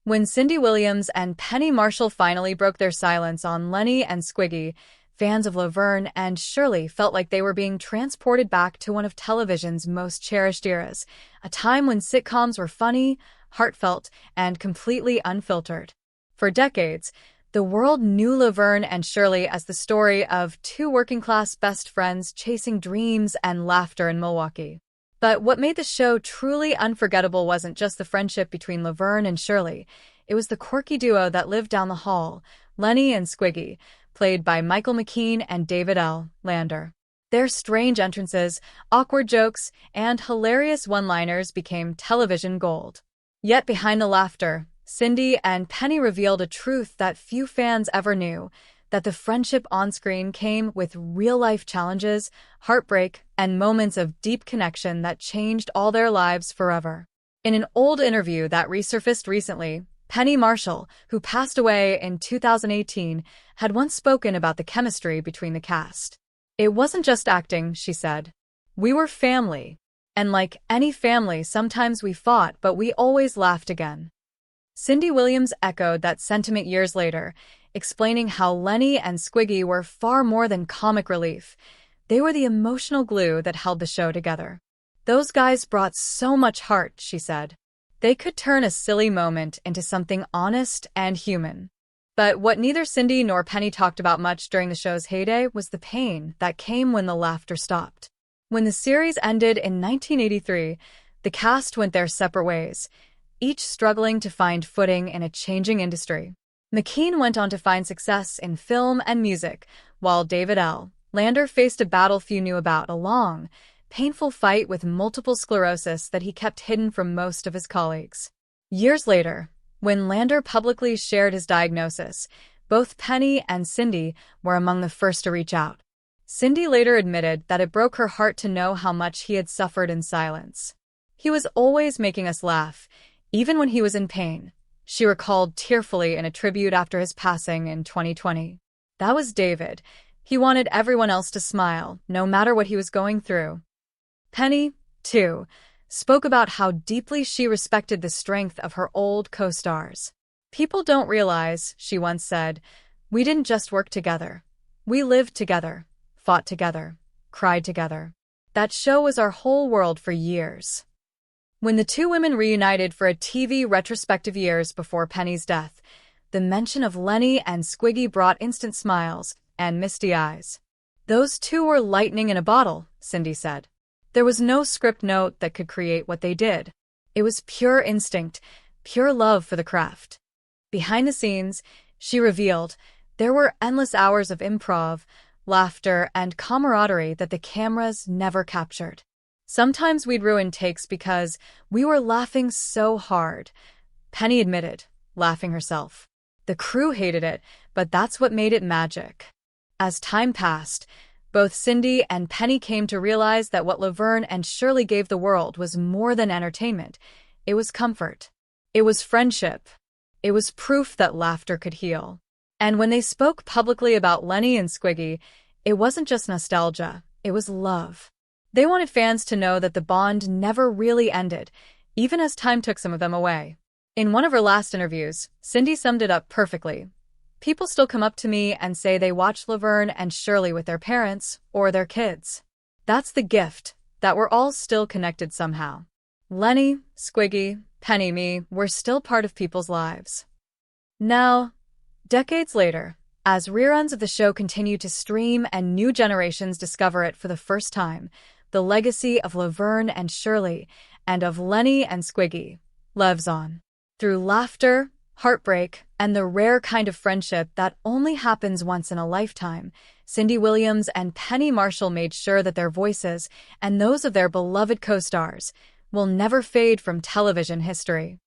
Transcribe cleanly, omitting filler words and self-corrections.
When Cindy Williams and Penny Marshall finally broke their silence on Lenny and Squiggy, fans of Laverne and Shirley felt like they were being transported back to one of television's most cherished eras, a time when sitcoms were funny, heartfelt, and completely unfiltered. For decades, the world knew Laverne and Shirley as the story of two working-class best friends chasing dreams and laughter in Milwaukee. But what made the show truly unforgettable wasn't just the friendship between Laverne and Shirley. It was the quirky duo that lived down the hall, Lenny and Squiggy, played by McKean and David L. Lander. Their strange entrances, awkward jokes, and hilarious one-liners became television gold. Yet behind the laughter, Cindy and Penny revealed a truth that few fans ever knew, that the friendship on-screen came with real-life challenges, heartbreak, and moments of deep connection that changed all their lives forever. In an old interview that resurfaced recently, Penny Marshall, who passed away in 2018, had once spoken about the chemistry between the cast. "It wasn't just acting," she said. "We were family. And like any family, sometimes we fought, but we always laughed again." Cindy Williams echoed that sentiment years later, explaining how Lenny and Squiggy were far more than comic relief. They were the emotional glue that held the show together. "Those guys brought so much heart," she said. "They could turn a silly moment into something honest and human." But what neither Cindy nor Penny talked about much during the show's heyday was the pain that came when the laughter stopped. When the series ended in 1983, the cast went their separate ways, each struggling to find footing in a changing industry. McKean went on to find success in film and music, while David L. Lander faced a battle few knew about, a long, painful fight with multiple sclerosis that he kept hidden from most of his colleagues. Years later, when Lander publicly shared his diagnosis, both Penny and Cindy were among the first to reach out. Cindy later admitted that it broke her heart to know how much he had suffered in silence. "He was always making us laugh, even when he was in pain," she recalled tearfully in a tribute after his passing in 2020. That was David. He wanted everyone else to smile, no matter what he was going through. Penny, too, spoke about how deeply she respected the strength of her old co-stars. "People don't realize," she once said, "we didn't just work together. We lived together, fought together, cried together. That show was our whole world for years." When the two women reunited for a TV retrospective years before Penny's death, the mention of Lenny and Squiggy brought instant smiles and misty eyes. "Those two were lightning in a bottle," Cindy said. "There was no script note that could create what they did. It was pure instinct, pure love for the craft." Behind the scenes, she revealed, there were endless hours of improv, laughter, and camaraderie that the cameras never captured. "Sometimes we'd ruin takes because we were laughing so hard," Penny admitted, laughing herself. "The crew hated it, but that's what made it magic." As time passed, both Cindy and Penny came to realize that what Laverne and Shirley gave the world was more than entertainment. It was comfort. It was friendship. It was proof that laughter could heal. And when they spoke publicly about Lenny and Squiggy, it wasn't just nostalgia, it was love. They wanted fans to know that the bond never really ended, even as time took some of them away. In one of her last interviews, Cindy summed it up perfectly. "People still come up to me and say they watch Laverne and Shirley with their parents or their kids. That's the gift, that we're all still connected somehow. Lenny, Squiggy, Penny, me, we're still part of people's lives." Now, decades later, as reruns of the show continue to stream and new generations discover it for the first time, the legacy of Laverne and Shirley and of Lenny and Squiggy lives on. Through laughter, heartbreak, and the rare kind of friendship that only happens once in a lifetime, Cindy Williams and Penny Marshall made sure that their voices, and those of their beloved co-stars, will never fade from television history.